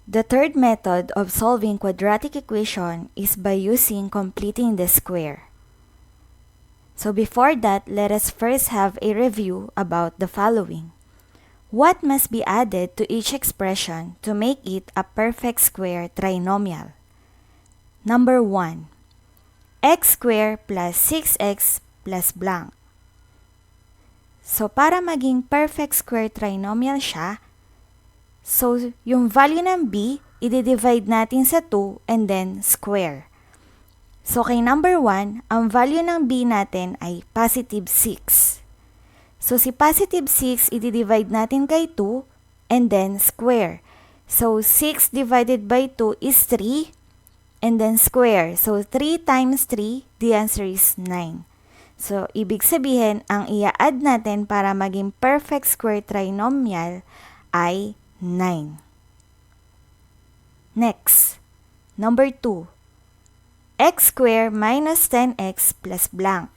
The third method of solving quadratic equation is by using completing the square. So before that, let us first have a review about the following. What must be added to each expression to make it a perfect square trinomial? Number 1, x squared plus 6x plus blank. So para maging perfect square trinomial siya, so yung value ng b, i-divide natin sa 2 and then square. So kay number 1, ang value ng b natin ay positive 6. So si positive 6, i-divide natin kay 2 and then square. So 6 divided by 2 is 3 and then square. So 3 times 3, the answer is 9. So ibig sabihin, ang i-add natin para maging perfect square trinomial ay 9. Next, number 2. X squared minus 10x plus blank.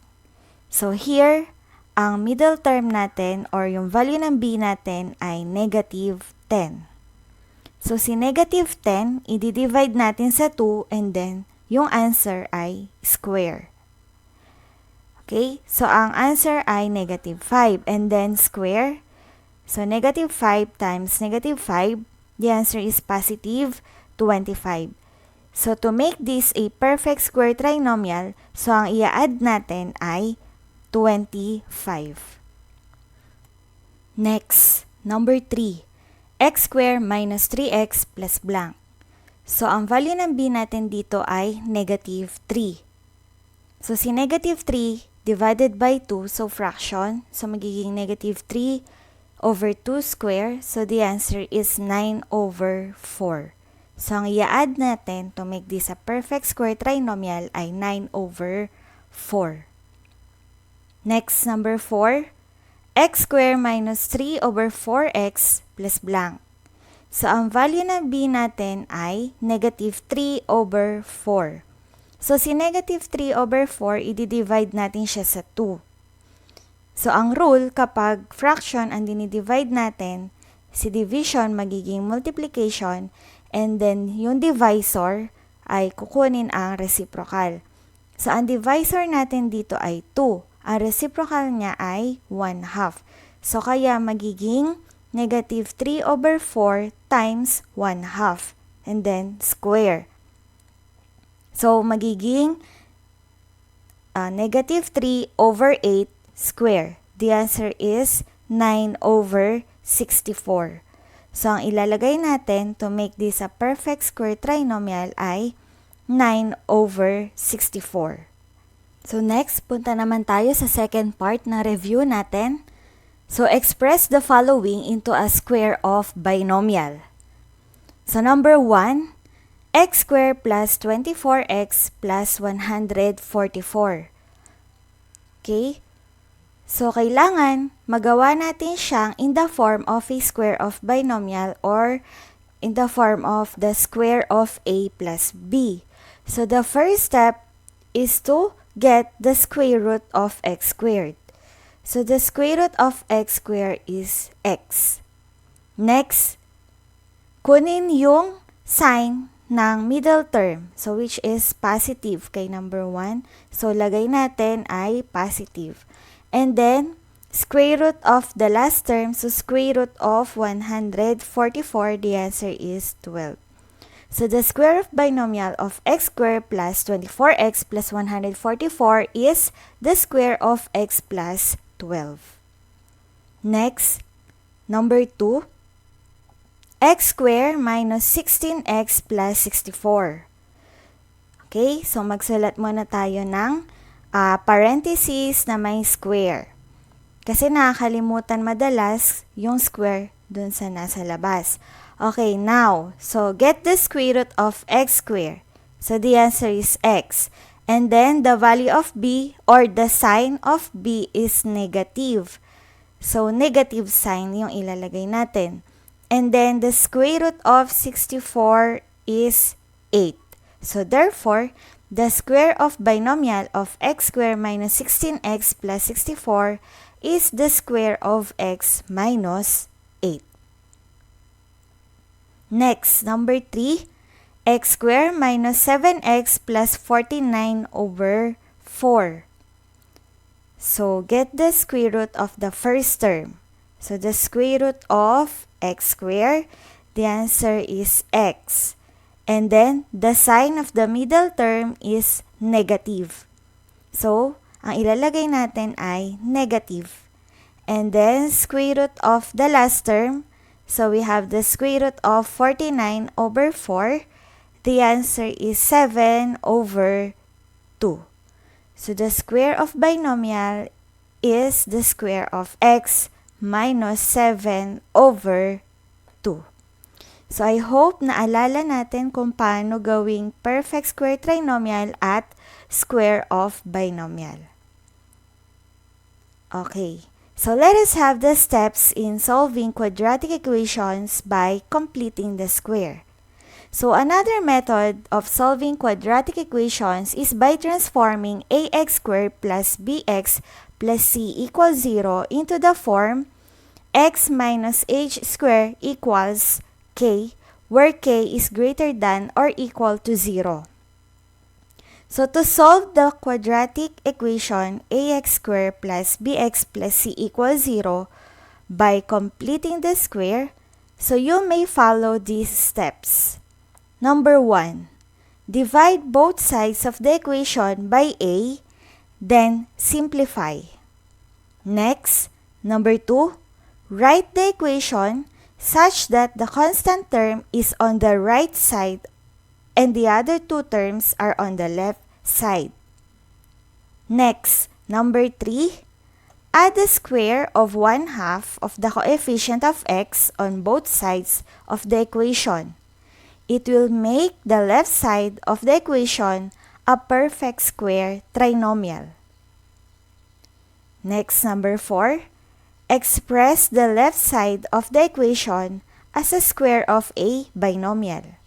So here, ang middle term natin or yung value ng b natin ay negative 10. So si negative 10, i-divide natin sa 2 and then yung answer ay square. Okay, so ang answer ay negative 5 and then square. So negative 5 times negative 5, the answer is positive 25. So to make this a perfect square trinomial, so ang i-add natin ay 25. Next, number 3. X squared minus 3x plus blank. So ang value ng b natin dito ay negative 3. So si negative 3 divided by 2, so fraction. So magiging negative 3 over 2 square. So the answer is 9 over 4. So ang i-add natin to make this a perfect square trinomial ay 9 over 4. Next, number 4. X squared minus 3 over 4x plus blank. So ang value ng b natin ay negative 3 over 4. So si negative 3 over 4, i-divide natin siya sa 2. So ang rule, kapag fraction ang dinidivide natin, si division magiging multiplication, and then yung divisor ay kukunin ang reciprocal. So ang divisor natin dito ay 2. Ang reciprocal niya ay 1/2. So kaya magiging negative 3 over 4 times 1/2. And then square. So magiging negative 3 over 8 square. The answer is 9 over 64. So ang ilalagay natin to make this a perfect square trinomial ay 9 over 64. So next, punta naman tayo sa second part ng review natin. So express the following into a square of binomial. So number 1, x squared plus 24x plus 144. Okay? So kailangan magawa natin siyang in the form of a square of binomial or in the form of the square of a plus b. So the first step is to get the square root of x squared. So the square root of x squared is x. Next, kunin yung sign ng middle term. So which is positive kay number 1. So lagay natin ay positive. And then, square root of the last term, so square root of 144, the answer is 12. So the square of binomial of x squared plus 24x plus 144 is the square of x plus 12. Next, number 2, x squared minus 16x plus 64. Okay, so magsulat muna tayo ng parenthesis na may square. Kasi nakakalimutan madalas yung square dun sa nasa labas. Okay, now, so get the square root of x squared. So the answer is x. And then the value of b or the sign of b is negative. So negative sign yung ilalagay natin. And then the square root of 64 is 8. So therefore, the square of binomial of x squared minus 16x plus 64 is the square of x minus 8. Next, number 3, x squared minus 7x plus 49 over 4. So, get the square root of the first term. So, the square root of x squared, the answer is x. And then, the sign of the middle term is negative. So, ang ilalagay natin ay negative. And then, square root of the last term. So, we have the square root of 49 over 4. The answer is 7 over 2. So, the square of binomial is the square of x minus 7 over 2. So, I hope naalala natin kung paano gawing perfect square trinomial at square of binomial. Okay. So, let us have the steps in solving quadratic equations by completing the square. So, another method of solving quadratic equations is by transforming ax squared plus bx plus c equals 0 into the form x minus h squared equals k, where k is greater than or equal to 0. So, to solve the quadratic equation ax squared plus bx plus c equals 0 by completing the square, so you may follow these steps. Number 1, divide both sides of the equation by a, then simplify. Next, number 2, write the equation such that the constant term is on the right side and the other two terms are on the left side. Next, number 3, add the square of 1/2 of the coefficient of x on both sides of the equation. It will make the left side of the equation a perfect square trinomial. Next, number 4, express the left side of the equation as a square of a binomial.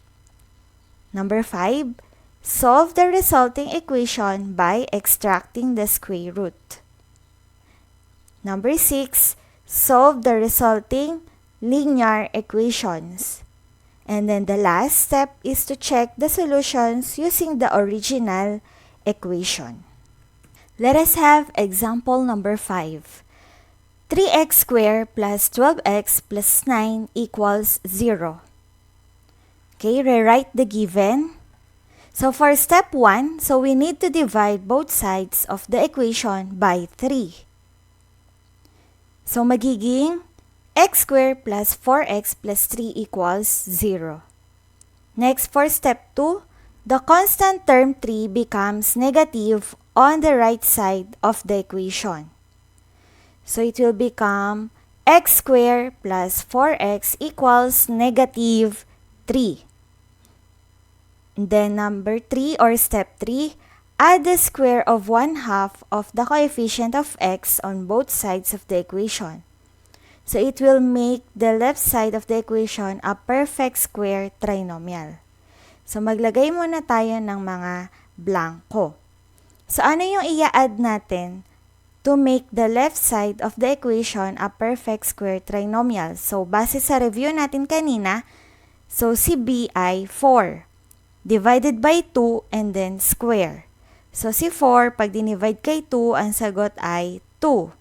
Number 5, solve the resulting equation by extracting the square root. Number 6, solve the resulting linear equations. And then the last step is to check the solutions using the original equation. Let us have example number 5. 3x squared plus 12x plus 9 equals 0. Okay, rewrite the given. So for step 1, so we need to divide both sides of the equation by 3. So magiging x squared plus 4x plus 3 equals 0. Next, for step 2, the constant term 3 becomes negative on the right side of the equation. So it will become x squared plus 4x equals negative 3. And then number 3 or step 3, add the square of 1/2 of the coefficient of x on both sides of the equation. So, it will make the left side of the equation a perfect square trinomial. So, maglagay muna tayo ng mga blanco. So, ano yung i-add natin to make the left side of the equation a perfect square trinomial? So, base sa review natin kanina, so si b ay 4. Divided by 2 and then square. So, si 4, pag dinivide kay 2, ang sagot ay 2.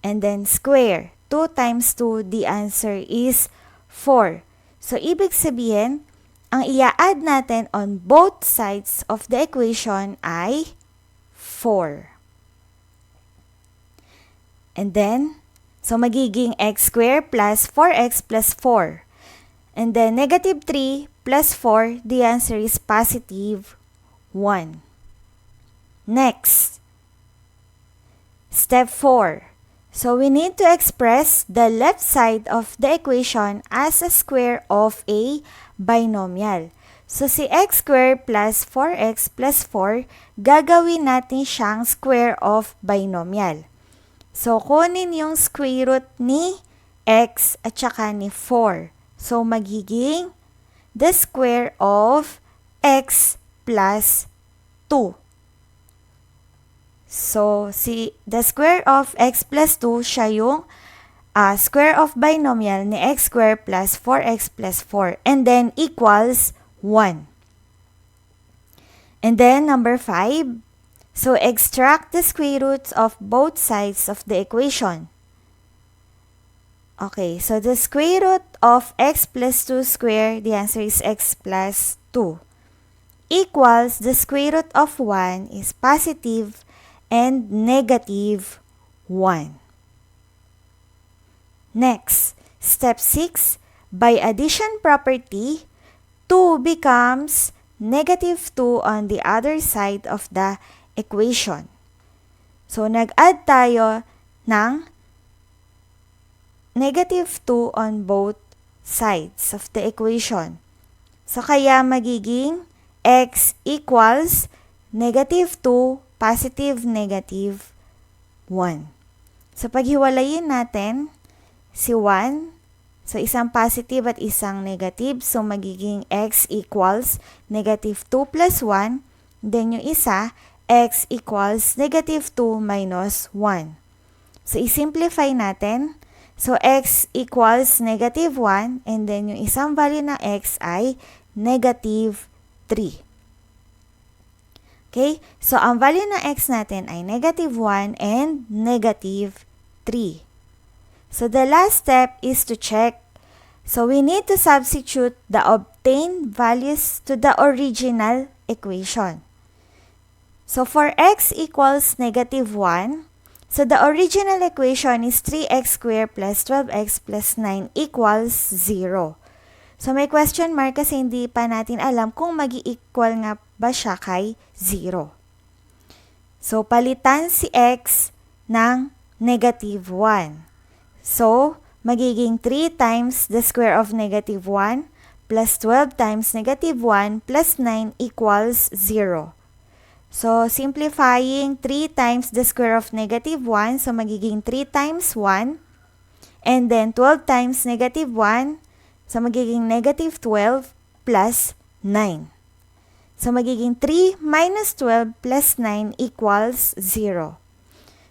And then square. 2 times 2, the answer is 4. So, ibig sabihin, ang i-add natin on both sides of the equation ay 4. And then, so magiging x squared plus 4x plus 4. And then, negative 3 plus 4, the answer is positive 1. Next, step 4. So, we need to express the left side of the equation as a square of a binomial. So, si x squared plus 4x plus 4, gagawin natin siyang square of binomial. So, kunin yung square root ni x at saka ni 4. So, magiging the square of x plus 2. So, the square of x plus 2, siya yung square of binomial ni x square plus 4x plus 4. And then equals 1. And then number 5. So extract the square roots of both sides of the equation. Okay, so the square root of x plus 2 square, the answer is x plus 2. Equals the square root of 1 is positive and negative 1. Next, step 6. By addition property, 2 becomes negative 2 on the other side of the equation. So, nag-add tayo ng negative 2 on both sides of the equation. So, kaya magiging x equals negative 2, positive negative 1. So, paghiwalayin natin si 1, so isang positive at isang negative, so magiging x equals negative 2 plus 1, then yung isa, x equals negative 2 minus 1. So, isimplify natin. So, x equals negative 1, and then yung isang value ng x ay negative 3. Okay? So, ang value ng x natin ay negative 1 and negative 3. So, the last step is to check. So, we need to substitute the obtained values to the original equation. So, for x equals negative 1, so the original equation is 3x squared plus 12x plus 9 equals 0. So, may question mark kasi hindi pa natin alam kung mag-i-equal nga ba siya kay 0. So, palitan si x ng negative 1. So, magiging 3 times the square of negative 1 plus 12 times negative 1 plus 9 equals 0. So, simplifying 3 times the square of negative 1, so magiging 3 times 1. And then 12 times negative 1, so magiging negative 12 plus 9. So, magiging 3 minus 12 plus 9 equals 0.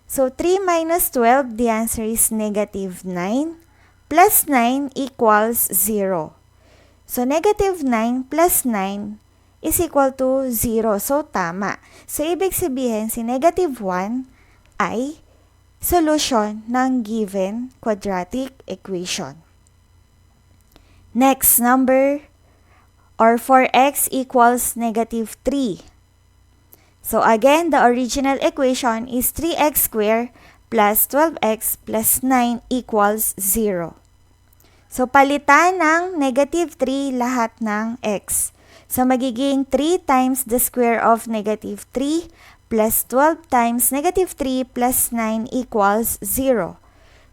So, 3 minus 12, the answer is negative 9 plus 9 equals 0. So, negative 9 plus 9 is equal to 0. So, tama. So, ibig sabihin, si negative 1 ay solution ng given quadratic equation. Next, number for x equals negative 3. So, again, the original equation is 3x squared plus 12x plus 9 equals 0. So, palitan ng negative 3 lahat ng x. So, magiging 3 times the square of negative 3 plus 12 times negative 3 plus 9 equals 0.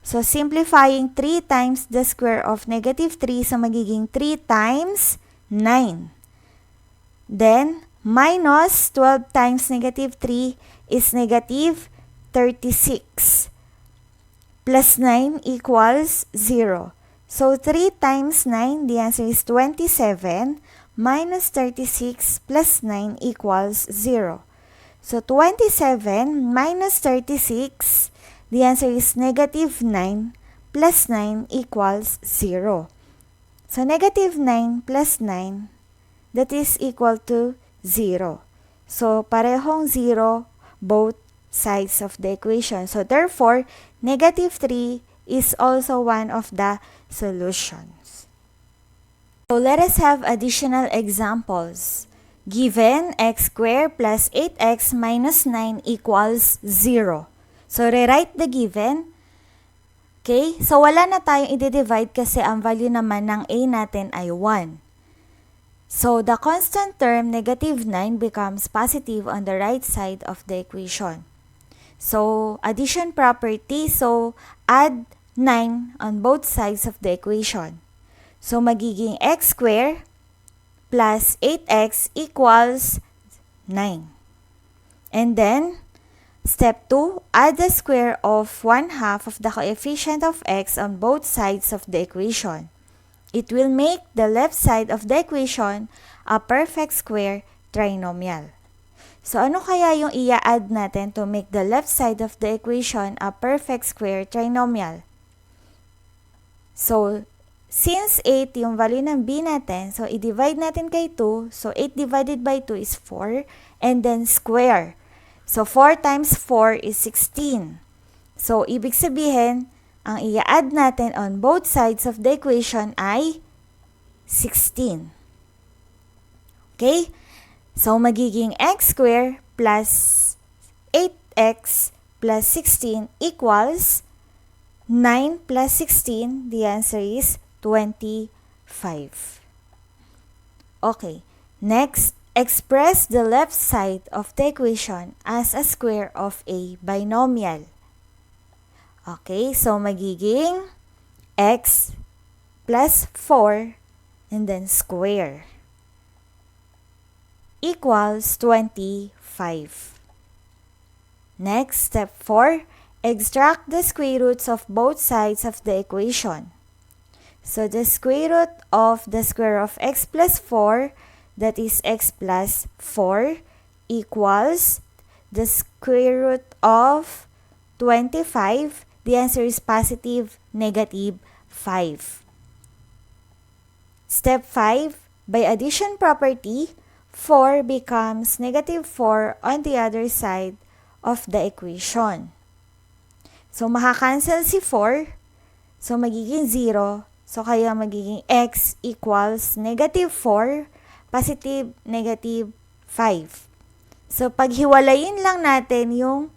So, simplifying 3 times the square of negative 3, so magiging 3 times 9. Then, minus 12 times negative 3 is negative 36. Plus 9 equals 0. So, 3 times 9, the answer is 27. Minus 36 plus 9 equals 0. So, 27 minus 36, the answer is negative 9 plus 9 equals 0. So, negative 9 plus 9, that is equal to 0. So, parehong 0 both sides of the equation. So, therefore, negative 3 is also one of the solutions. So, let us have additional examples. Given x squared plus 8x minus 9 equals 0. So, rewrite the given. Okay? So, wala na tayong i-divide kasi ang value naman ng a natin ay 1. So, the constant term, negative 9, becomes positive on the right side of the equation. So, addition property. So, add 9 on both sides of the equation. So, magiging x squared plus 8x equals 9. And then, step 2, add the square of 1/2 of the coefficient of x on both sides of the equation. It will make the left side of the equation a perfect square trinomial. So, ano kaya yung i-add natin to make the left side of the equation a perfect square trinomial? So, since 8 yung value ng b natin, so i-divide natin kay 2. So, 8 divided by 2 is 4. And then square. So, 4 times 4 is 16. So, ibig sabihin, ang i-add natin on both sides of the equation ay 16. Okay? So, magiging x squared plus 8x plus 16 equals 9 plus 16. The answer is 25. Okay. Next, express the left side of the equation as a square of a binomial. Okay, so magiging x plus 4 and then square equals 25. Next, step 4, extract the square roots of both sides of the equation. So the square root of the square of x plus 4, that is x plus 4, equals the square root of 25. The answer is positive, negative 5. Step 5, by addition property, 4 becomes negative 4 on the other side of the equation. So, makakancel si 4. So, magiging 0. So, kaya magiging x equals negative 4, positive, negative 5. So, paghiwalayin lang natin yung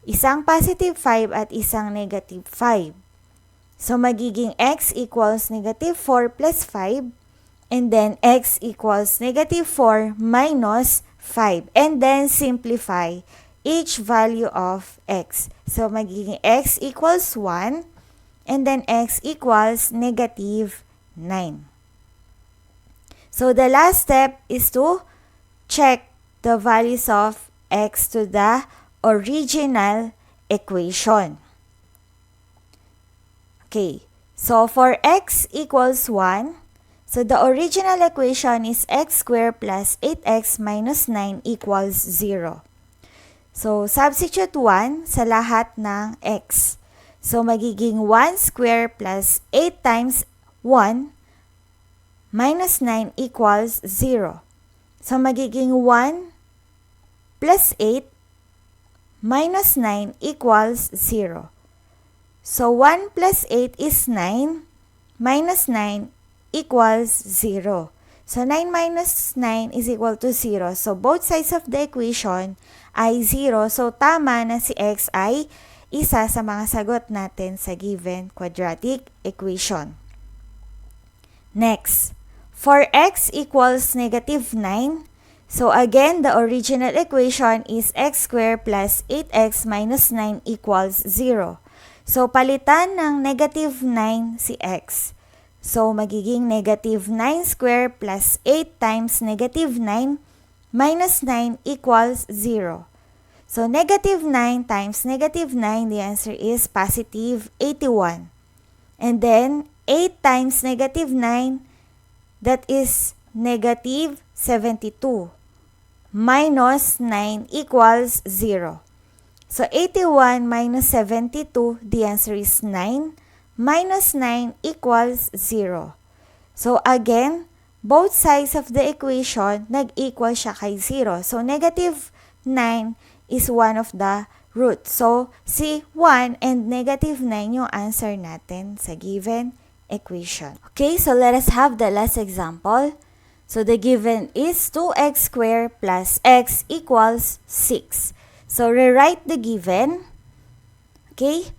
isang positive 5 at isang negative 5. So, magiging x equals negative 4 plus 5. And then, x equals negative 4 minus 5. And then, simplify each value of x. So, magiging x equals 1. And then, x equals negative 9. So, the last step is to check the values of x to the original equation. Okay, so for x equals 1, so the original equation is x squared plus 8x minus 9 equals 0. So, substitute 1 sa lahat ng x. So, magiging 1 squared plus 8 times 1 minus 9 equals 0. So, magiging 1 plus 8 minus 9 equals 0. So, 1 plus 8 is 9, minus 9 equals 0. So, 9 minus 9 is equal to 0. So, both sides of the equation ay 0. So, tama na si x ay isa sa mga sagot natin sa given quadratic equation. Next, for x equals negative 9, so again, the original equation is x squared plus 8x minus 9 equals 0. So, palitan ng negative 9 si x. So, magiging negative 9 squared plus 8 times negative 9 minus 9 equals 0. So, negative 9 times negative 9, the answer is positive 81. And then, 8 times negative 9, that is negative 72. Minus 9 equals 0. So, 81 minus 72, the answer is 9. Minus 9 equals 0. So, again, both sides of the equation, nag-equal siya kay 0. So, negative 9 is one of the roots. So, si 1 and negative 9 yung answer natin sa given equation. Okay, so let us have the last example. So, the given is 2x squared plus x equals 6. So, rewrite the given. Okay?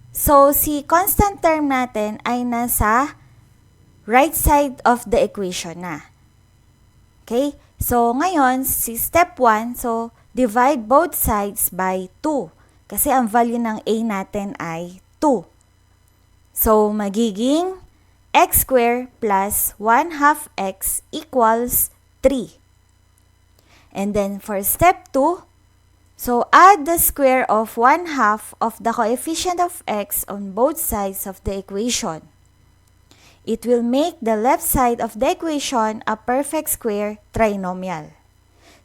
So, si constant term natin ay nasa right side of the equation na. Okay? So, ngayon, si step 1, so, divide both sides by 2. Kasi ang value ng a natin ay 2. So, magiging x squared plus 1 half x equals 3. And then for step 2, so add the square of 1 half of the coefficient of x on both sides of the equation. It will make the left side of the equation a perfect square trinomial.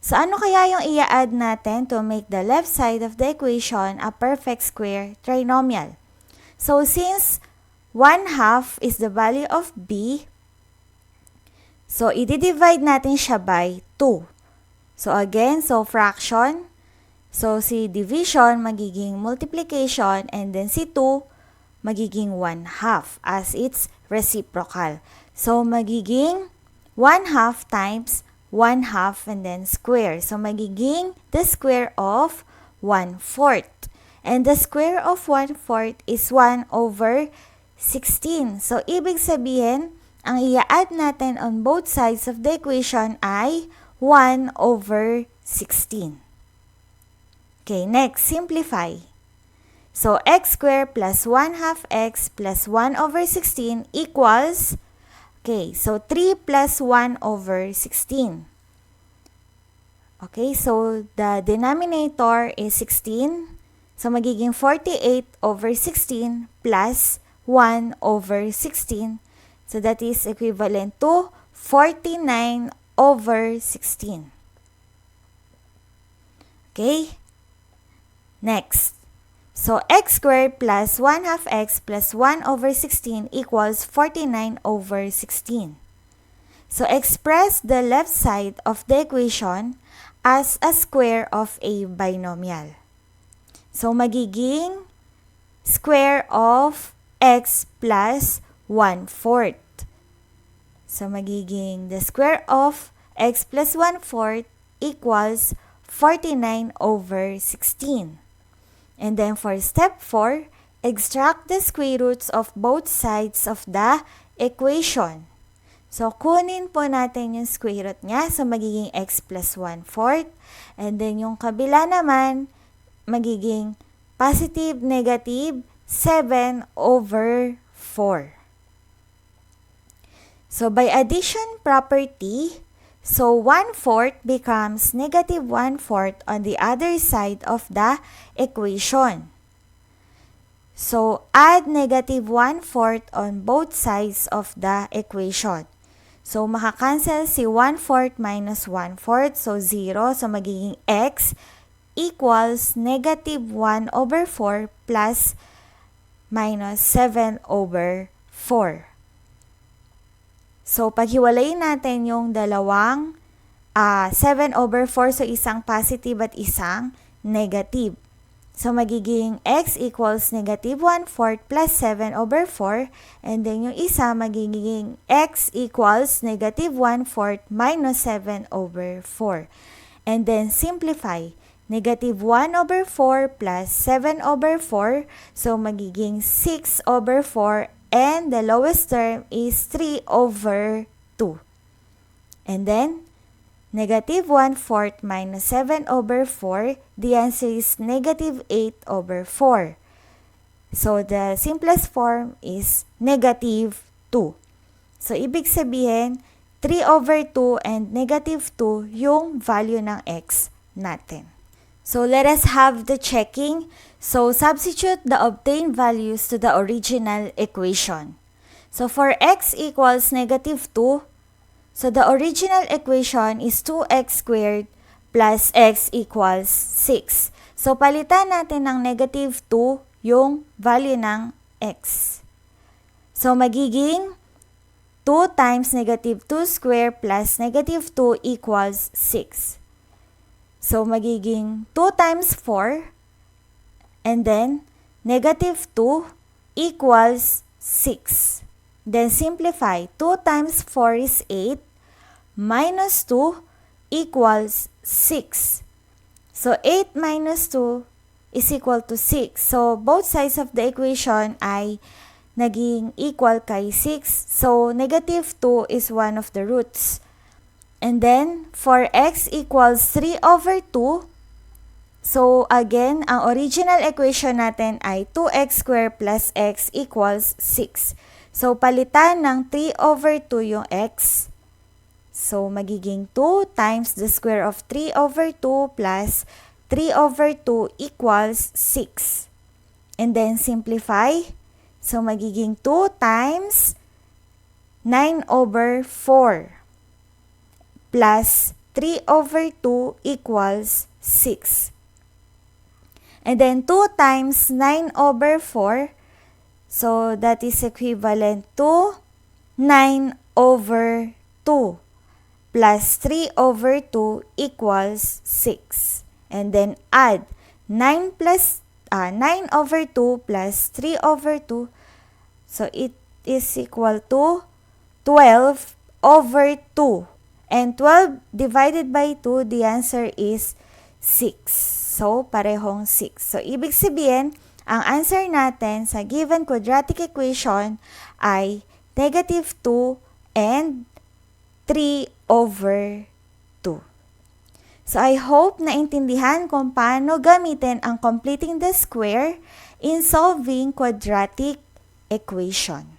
So ano kaya yung i-add natin to make the left side of the equation a perfect square trinomial? So since 1/2 is the value of b. So, i-divide natin siya by 2. So, again, fraction. So, si division magiging multiplication and then si 2 magiging 1/2 as its reciprocal. So, magiging 1/2 times 1/2 and then square. So, magiging the square of 1/4. And the square of 1/4 is 1/16. So, ibig sabihin, ang i-add natin on both sides of the equation ay 1/16. Okay, next, simplify. So, x squared plus 1/2 x plus 1/16 equals, okay, so 3 plus 1/16. Okay, so the denominator is 16. So, magiging 48/16 plus 1/16. So, that is equivalent to 49/16. Okay? Next. So, x squared plus 1/2 x plus 1/16 equals 49/16. So, express the left side of the equation as a square of a binomial. So, magiging square of x plus 1/4. So, magiging the square of x plus 1/4 equals 49/16. And then for step 4, extract the square roots of both sides of the equation. So, kunin po natin yung square root niya. So, magiging x plus 1/4. And then yung kabila naman, magiging positive, negative, 7/4. So, by addition property, so 1/4 becomes negative 1/4 on the other side of the equation. So, add negative 1/4 on both sides of the equation. So, makakancel si 1/4 minus 1/4. So, 0. So, magiging x equals negative 1/4 plus minus 7/4. So, paghiwalayin natin yung dalawang 7/4. So, isang positive at isang negative. So, magiging x equals negative 1/4 plus 7/4. And then, yung isa magiging x equals negative 1/4 minus 7/4. And then, simplify. Negative 1/4 plus 7/4. So, magiging 6/4. And the lowest term is 3/2. And then, negative 1/4 minus 7/4, the answer is negative 8/4. So, the simplest form is negative 2. So, ibig sabihin, 3/2 and negative 2 yung value ng x natin. So, let us have the checking. So, substitute the obtained values to the original equation. So, for x equals negative 2, so the original equation is 2x squared plus x equals 6. So, palitan natin ng negative 2 yung value ng x. So, magiging 2 times negative 2 squared plus negative 2 equals 6. So, magiging 2 times 4, and then, negative 2 equals 6. Then, simplify. 2 times 4 is 8, minus 2 equals 6. So, 8 minus 2 is equal to 6. So, both sides of the equation ay naging equal kay 6. So, negative 2 is one of the roots. And then, for x equals 3/2, so again, ang original equation natin ay 2x squared plus x equals 6. So, palitan ng 3/2 yung x. So, magiging 2 times the square of 3/2 plus 3/2 equals 6. And then, simplify. So, magiging 2 times 9/4. Plus 3/2 equals 6. And then 2 times 9/4, So, that is equivalent to 9 over 2 plus 3 over 2 equals 6. And then add 9 over 2 plus 3 over 2. So, it is equal to 12 over 2. And 12 divided by 2, the answer is 6. So, parehong 6. So, ibig sabihin, ang answer natin sa given quadratic equation ay negative 2 and 3 over 2. So, I hope naintindihan kung paano gamitin ang completing the square in solving quadratic equation.